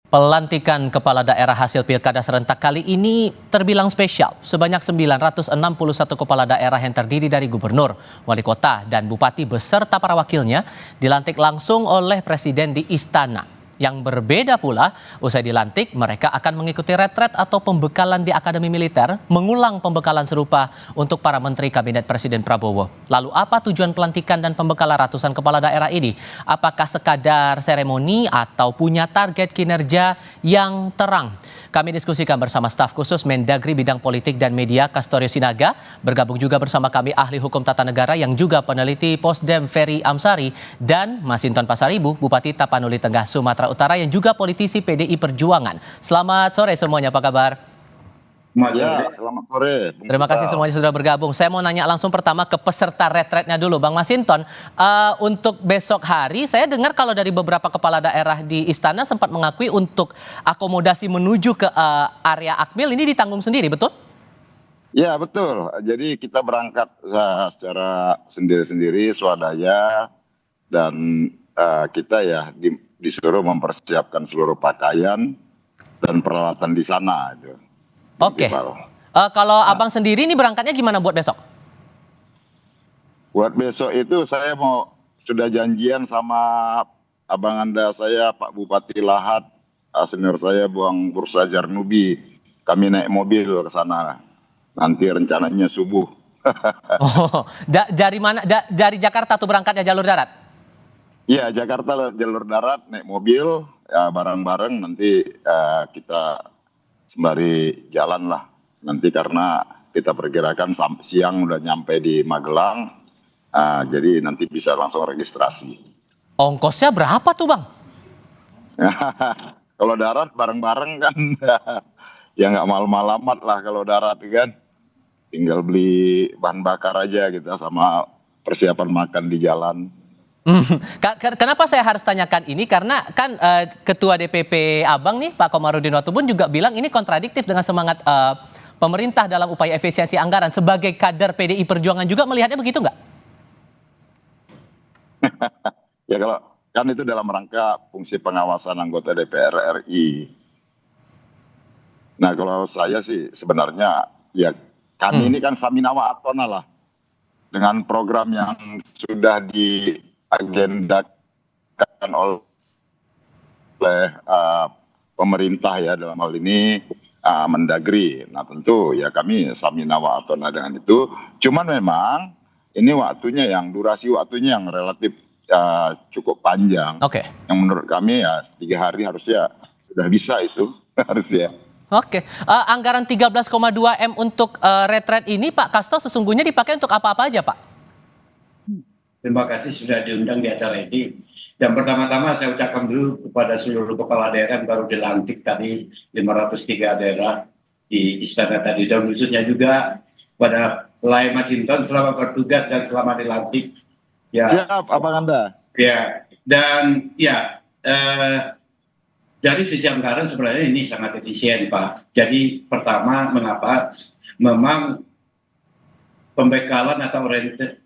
Pelantikan kepala daerah hasil pilkada serentak kali ini terbilang spesial. Sebanyak 961 kepala daerah yang terdiri dari gubernur, wali kota, dan bupati beserta para wakilnya dilantik langsung oleh presiden di istana. Yang berbeda pula, usai dilantik mereka akan mengikuti retret atau pembekalan di Akademi Militer, mengulang pembekalan serupa untuk para menteri kabinet Presiden Prabowo. Lalu apa tujuan pelantikan dan pembekalan ratusan kepala daerah ini? Apakah sekadar seremoni atau punya target kinerja yang terang? Kami diskusikan bersama staf khusus Mendagri Bidang Politik dan Media Castorio Sinaga. Bergabung juga bersama kami ahli hukum tata negara yang juga peneliti Posdem Ferry Amsari dan Masinton Pasaribu, Bupati Tapanuli Tengah Sumatera Utara yang juga politisi PDI Perjuangan. Selamat sore semuanya, apa kabar? Selamat sore. Terima kasih semuanya sudah bergabung. Saya mau nanya langsung pertama ke peserta retretnya dulu, Bang Masinton. Untuk besok hari, saya dengar kalau dari beberapa kepala daerah di istana sempat mengakui untuk akomodasi menuju ke area Akmil ini ditanggung sendiri, betul? Ya, betul. Jadi kita berangkat secara sendiri-sendiri, swadaya, dan kita ya disuruh mempersiapkan seluruh pakaian dan peralatan di sana. Oke. Kalau abang sendiri ini berangkatnya gimana buat besok? Buat besok itu saya sudah janjian sama abang anda saya, Pak Bupati Lahat, senior saya Bang Bursa Jarnubi. Kami naik mobil ke sana. Nanti rencananya subuh. Oh, dari mana? Dari Jakarta tuh berangkatnya jalur darat? Iya, Jakarta jalur darat, naik mobil, ya bareng-bareng nanti kita sembari jalan lah. Nanti karena kita perkirakan siang udah nyampe di Magelang, jadi nanti bisa langsung registrasi. Ongkosnya berapa tuh, Bang? Kalau darat bareng-bareng kan, ya nggak mahal-mahal amat lah kalau darat kan. Tinggal beli bahan bakar aja gitu sama persiapan makan di jalan. Kenapa saya harus tanyakan ini? Karena kan Ketua DPP Abang nih, Pak Komarudin Watubun juga bilang ini kontradiktif dengan semangat pemerintah dalam upaya efisiensi anggaran. Sebagai kader PDI Perjuangan juga melihatnya begitu nggak? Ya kalau kan itu dalam rangka fungsi pengawasan anggota DPR RI. Nah kalau saya sih sebenarnya ya kami ini kan Saminawa Atona lah. Dengan program yang sudah diagendakan oleh pemerintah ya dalam hal ini Mendagri. Nah tentu ya kami Saminawa Atona dengan itu. Cuman memang ini durasi waktunya yang relatif cukup panjang. Oke. Yang menurut kami ya 3 hari harusnya sudah bisa itu harusnya. Oke, anggaran 13,2 M untuk retret ini Pak Kasto sesungguhnya dipakai untuk apa-apa aja Pak? Terima kasih sudah diundang di acara ini. Dan pertama-tama saya ucapkan dulu kepada seluruh kepala daerah yang baru dilantik tadi 503 daerah di istana tadi. Dan khususnya juga pada Lai Masinton selamat bertugas dan selamat dilantik. Ya. Siap, Abang Anda. Ya, dan ya dari sisi anggaran sebenarnya ini sangat efisien Pak. Jadi pertama mengapa memang pembekalan atau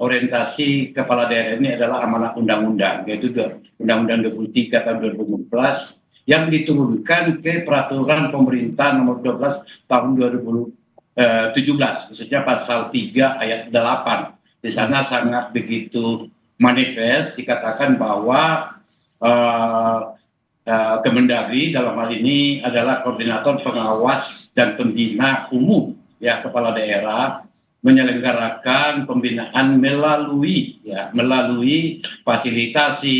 orientasi kepala daerah ini adalah amanat undang-undang, yaitu Undang-Undang 23 tahun 2014 yang diturunkan ke peraturan pemerintah nomor 12 tahun 2017, khususnya pasal 3 ayat 8. Di sana sangat begitu manifest dikatakan bahwa Kemendagri dalam hal ini adalah koordinator pengawas dan pembina umum ya kepala daerah menyelenggarakan pembinaan melalui fasilitasi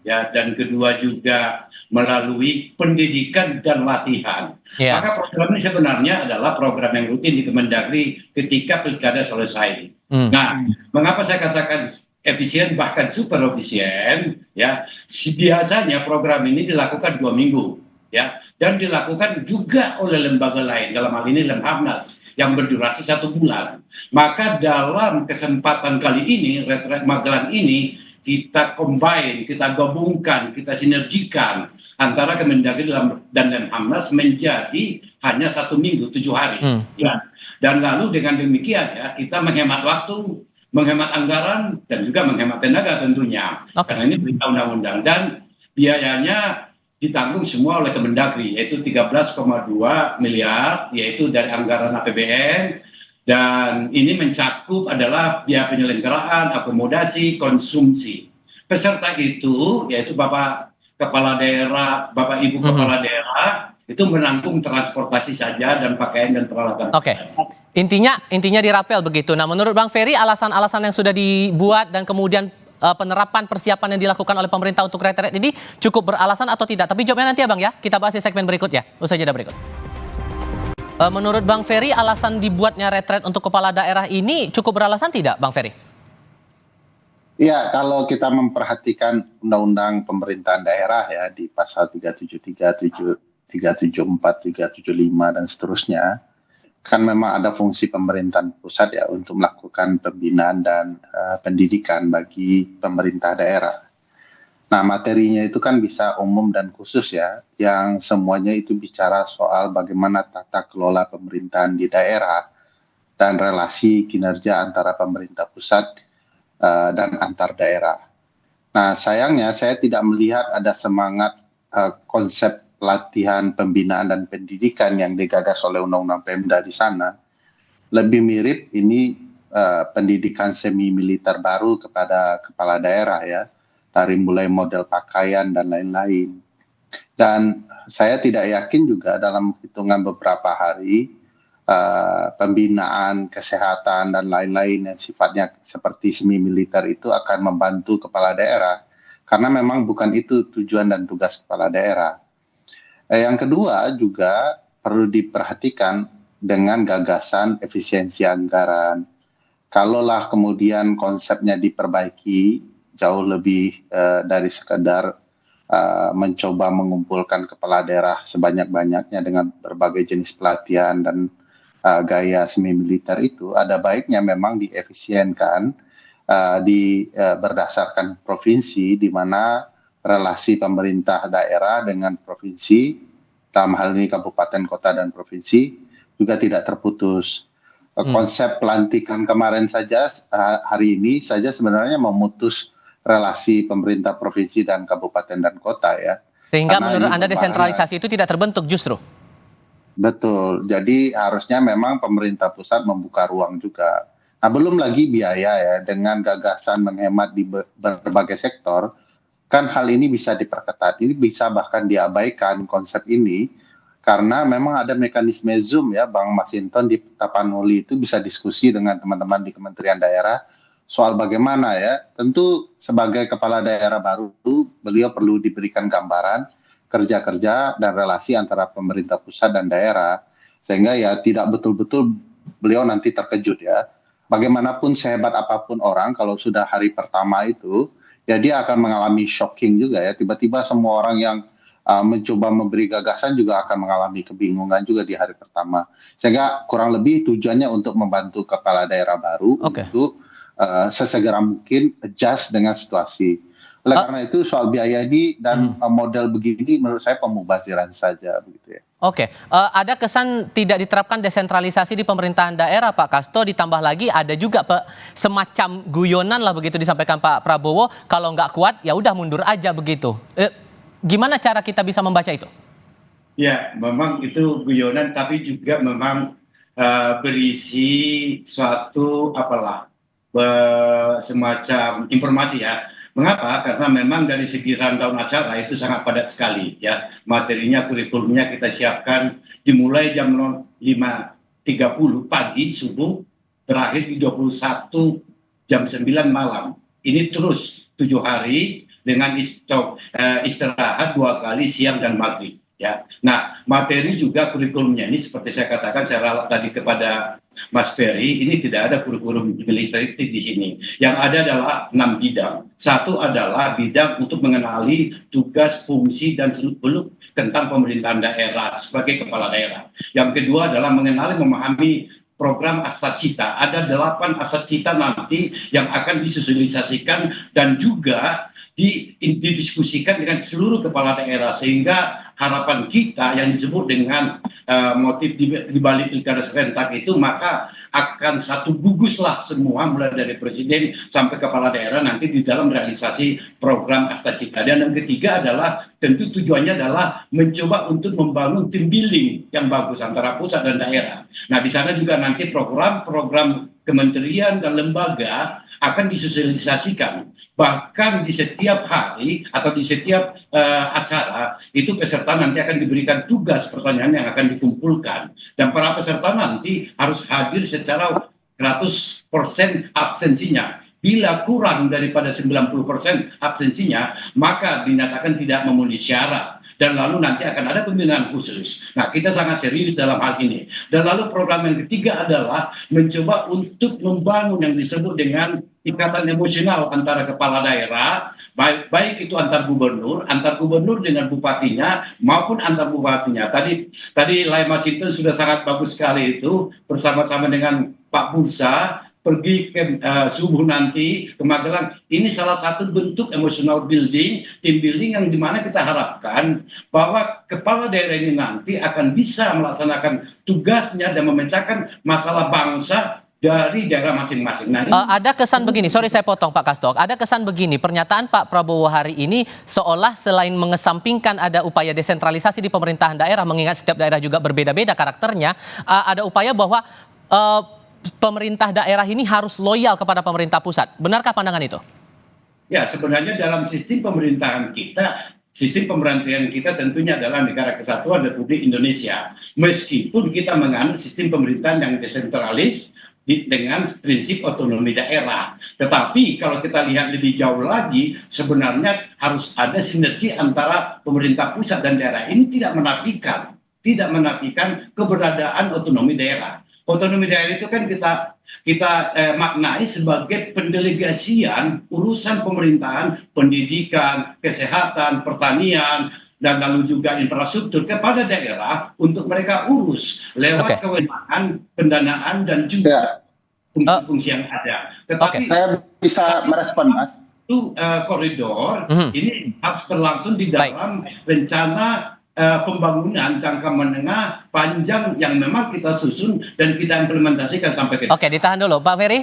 ya dan kedua juga melalui pendidikan dan latihan. Maka program ini sebenarnya adalah program yang rutin di Kemendagri ketika pilkada selesai. Nah, mengapa saya katakan efisien bahkan super efisien ya biasanya program ini dilakukan 2 minggu ya dan dilakukan juga oleh lembaga lain dalam hal ini Lemhanas yang berdurasi 1 bulan. Maka dalam kesempatan kali ini retret Magelang ini kita combine, kita gabungkan, kita sinergikan antara Kemendagri dan Lemhanas menjadi hanya 1 minggu 7 hari ya. Dan lalu dengan demikian ya kita menghemat waktu, menghemat anggaran dan juga menghemat tenaga tentunya. Karena ini perintah undang-undang dan biayanya ditanggung semua oleh Kemendagri, yaitu 13,2 miliar, yaitu dari anggaran APBN, dan ini mencakup adalah biaya penyelenggaraan, akomodasi, konsumsi. Peserta itu, yaitu Bapak Kepala Daerah, Bapak Ibu Kepala Daerah, itu menanggung transportasi saja dan pakaian dan peralatan. Oke. Intinya dirapel begitu. Nah, menurut Bang Ferry, alasan-alasan yang sudah dibuat dan kemudian penerapan persiapan yang dilakukan oleh pemerintah untuk retret ini cukup beralasan atau tidak? Tapi jawabnya nanti ya Bang ya. Kita bahas di segmen berikutnya. Usai jeda berikut. Menurut Bang Ferry, alasan dibuatnya retret untuk kepala daerah ini cukup beralasan tidak, Bang Ferry? Ya, kalau kita memperhatikan undang-undang pemerintahan daerah ya di pasal 373, 374, 375 dan seterusnya, kan memang ada fungsi pemerintahan pusat ya untuk melakukan pembinaan dan pendidikan bagi pemerintah daerah. Nah, materinya itu kan bisa umum dan khusus ya, yang semuanya itu bicara soal bagaimana tata kelola pemerintahan di daerah dan relasi kinerja antara pemerintah pusat dan antar daerah. Nah, sayangnya saya tidak melihat ada semangat konsep pelatihan, pembinaan, dan pendidikan yang digagas oleh Undang-Undang Pemda di sana. Lebih mirip ini pendidikan semi militer baru kepada kepala daerah ya, dari mulai model pakaian dan lain-lain. Dan saya tidak yakin juga dalam hitungan beberapa hari pembinaan, kesehatan, dan lain-lain yang sifatnya seperti semi militer itu akan membantu kepala daerah. Karena memang bukan itu tujuan dan tugas kepala daerah. Yang kedua juga perlu diperhatikan dengan gagasan efisiensi anggaran. Kalaulah kemudian konsepnya diperbaiki, jauh lebih dari sekedar mencoba mengumpulkan kepala daerah sebanyak-banyaknya dengan berbagai jenis pelatihan dan gaya semi militer itu, ada baiknya memang diefisienkan berdasarkan provinsi, di mana relasi pemerintah daerah dengan provinsi, dalam hal ini kabupaten, kota, dan provinsi juga tidak terputus. Konsep pelantikan kemarin saja, hari ini saja sebenarnya memutus relasi pemerintah provinsi dan kabupaten dan kota ya. Sehingga menurut Anda desentralisasi itu tidak terbentuk justru? Betul, jadi harusnya memang pemerintah pusat membuka ruang juga. Nah, belum lagi biaya ya, dengan gagasan menghemat di berbagai sektor, kan hal ini bisa diperketat. Ini bisa bahkan diabaikan konsep ini, karena memang ada mekanisme Zoom ya, Bang Masinton di Tapanuli itu bisa diskusi dengan teman-teman di Kementerian Daerah soal bagaimana ya. Tentu sebagai kepala daerah baru, beliau perlu diberikan gambaran kerja-kerja dan relasi antara pemerintah pusat dan daerah, sehingga ya tidak betul-betul beliau nanti terkejut ya. Bagaimanapun sehebat apapun orang, kalau sudah hari pertama itu, ya dia akan mengalami shocking juga ya. Tiba-tiba semua orang yang mencoba memberi gagasan juga akan mengalami kebingungan juga di hari pertama. Sehingga kurang lebih tujuannya untuk membantu kepala daerah baru untuk sesegera mungkin adjust dengan situasi. Oleh karena itu soal biaya ini dan model begini menurut saya pemubaziran saja begitu ya. Oke, ada kesan tidak diterapkan desentralisasi di pemerintahan daerah Pak Kasto, ditambah lagi ada juga semacam guyonan lah begitu disampaikan Pak Prabowo, kalau nggak kuat ya udah mundur aja begitu. Gimana cara kita bisa membaca itu? Ya, memang itu guyonan tapi juga memang berisi suatu semacam informasi ya. Mengapa? Karena memang dari segi rundown acara itu sangat padat sekali ya. Materinya, kurikulumnya kita siapkan dimulai jam 5.30 pagi subuh, berakhir di 21 jam 9 malam. Ini terus 7 hari dengan istirahat 2 kali siang dan maghrib ya. Nah, materi juga kurikulumnya ini seperti saya katakan saya ralat tadi kepada Mas Ferry, ini tidak ada kurikulum administratif di sini. Yang ada adalah 6 bidang. Satu adalah bidang untuk mengenali tugas, fungsi, dan seluk-beluk tentang pemerintahan daerah sebagai kepala daerah. Yang kedua adalah mengenali, memahami program Astacita. Ada 8 Astacita nanti yang akan disosialisasikan dan juga didiskusikan dengan seluruh kepala daerah, sehingga harapan kita yang disebut dengan motif di balik pilkada serentak itu, maka akan satu guguslah semua mulai dari presiden sampai kepala daerah nanti di dalam realisasi program Astacita. Dan yang ketiga adalah tentu tujuannya adalah mencoba untuk membangun tim building yang bagus antara pusat dan daerah. Nah, di sana juga nanti program-program kementerian dan lembaga akan disosialisasikan. Bahkan di setiap hari atau di setiap acara itu peserta nanti akan diberikan tugas pertanyaan yang akan dikumpulkan. Dan para peserta nanti harus hadir secara 100% absensinya. Bila kurang daripada 90% absensinya, maka dinyatakan tidak memenuhi syarat. Dan lalu nanti akan ada pembinaan khusus. Nah, kita sangat serius dalam hal ini. Dan lalu program yang ketiga adalah mencoba untuk membangun yang disebut dengan ikatan emosional antara kepala daerah, baik itu antar gubernur dengan bupatinya, maupun antar bupatinya. Tadi Lai Masinton sudah sangat bagus sekali itu, bersama-sama dengan Pak Bursa, pergi ke subuh nanti ke Magelang. Ini salah satu bentuk emotional building, team building yang dimana kita harapkan bahwa kepala daerah ini nanti akan bisa melaksanakan tugasnya dan memecahkan masalah bangsa dari daerah masing-masing. Nah, ada kesan begini, sorry saya potong Pak Kastok, ada kesan begini, pernyataan Pak Prabowo hari ini seolah selain mengesampingkan ada upaya desentralisasi di pemerintahan daerah, mengingat setiap daerah juga berbeda-beda karakternya, ada upaya bahwa pemerintah daerah ini harus loyal kepada pemerintah pusat. Benarkah pandangan itu? Ya, sebenarnya dalam sistem pemerintahan kita, sistem pemerintahan kita tentunya adalah Negara Kesatuan Republik Indonesia. Meskipun kita menganut sistem pemerintahan yang desentralis dengan prinsip otonomi daerah. Tetapi kalau kita lihat lebih jauh lagi, sebenarnya harus ada sinergi antara pemerintah pusat dan daerah. Ini tidak menafikan keberadaan otonomi daerah. Otonomi daerah itu kan kita maknai sebagai pendelegasian urusan pemerintahan, pendidikan, kesehatan, pertanian, dan lalu juga infrastruktur kepada daerah untuk mereka urus lewat kewenangan, pendanaan, dan juga fungsi-fungsi yang ada. Tetapi saya bisa merespon, Mas. Itu koridor ini harus berlangsung di dalam rencana pembangunan jangka menengah panjang yang memang kita susun dan kita implementasikan sampai ke depan. Oke, ditahan dulu Pak Ferry.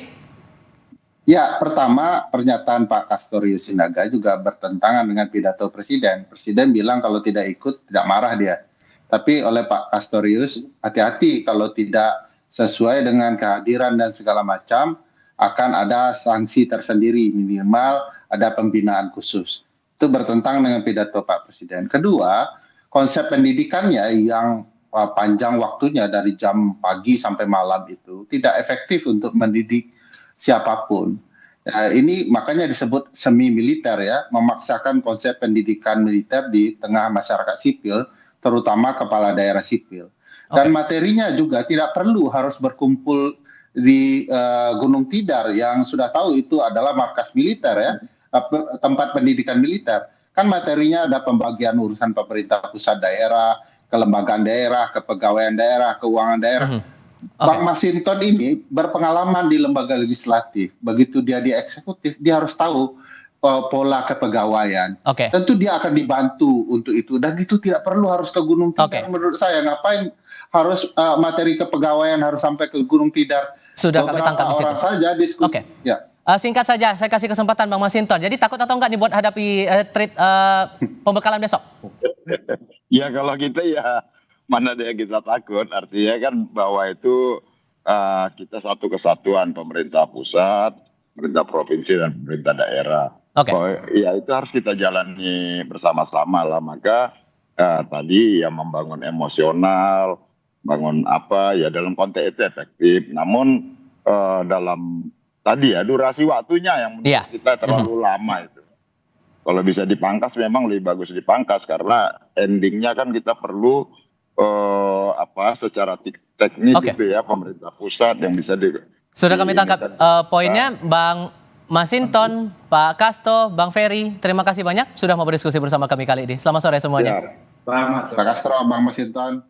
Ya, pertama pernyataan Pak Castorius Sinaga juga bertentangan dengan pidato Presiden. Presiden bilang kalau tidak ikut tidak marah dia. Tapi oleh Pak Castorius, hati-hati kalau tidak sesuai dengan kehadiran dan segala macam, akan ada sanksi tersendiri, minimal ada pembinaan khusus. Itu bertentangan dengan pidato Pak Presiden. Kedua, konsep pendidikannya yang panjang waktunya dari jam pagi sampai malam itu tidak efektif untuk mendidik siapapun. Ini makanya disebut semi militer ya, memaksakan konsep pendidikan militer di tengah masyarakat sipil, terutama kepala daerah sipil. Dan materinya juga tidak perlu harus berkumpul di Gunung Tidar yang sudah tahu itu adalah markas militer ya, tempat pendidikan militer. Kan materinya ada pembagian urusan pemerintah pusat daerah, kelembagaan daerah, kepegawaian daerah, keuangan daerah. Bang Masinton ini berpengalaman di lembaga legislatif. Begitu dia di eksekutif, dia harus tahu pola kepegawaian. Tentu dia akan dibantu untuk itu. Dan itu tidak perlu harus ke Gunung Tidar menurut saya. Ngapain harus materi kepegawaian harus sampai ke Gunung Tidar? Sudah kami tangkap di situ. Orang saja diskusi. Ya. Singkat saja, saya kasih kesempatan Bang Masinton. Jadi takut atau enggak nih buat hadapi treat pembekalan besok? Ya kalau kita ya mana ada yang kita takut. Artinya kan bahwa itu kita satu kesatuan pemerintah pusat, pemerintah provinsi dan pemerintah daerah. Ya itu harus kita jalani bersama-sama lah. Maka tadi ya membangun emosional, bangun apa ya dalam konteks itu efektif. Namun dalam tadi ya durasi waktunya yang menurut kita terlalu lama itu. Kalau bisa dipangkas memang lebih bagus dipangkas karena endingnya kan kita perlu secara teknis itu ya pemerintah pusat yang bisa Sudah kami tangkap poinnya Bang Masinton, Pak Casto, Bang Ferry, terima kasih banyak sudah mau berdiskusi bersama kami kali ini. Selamat sore semuanya. Pak Castro, Bang Masinton.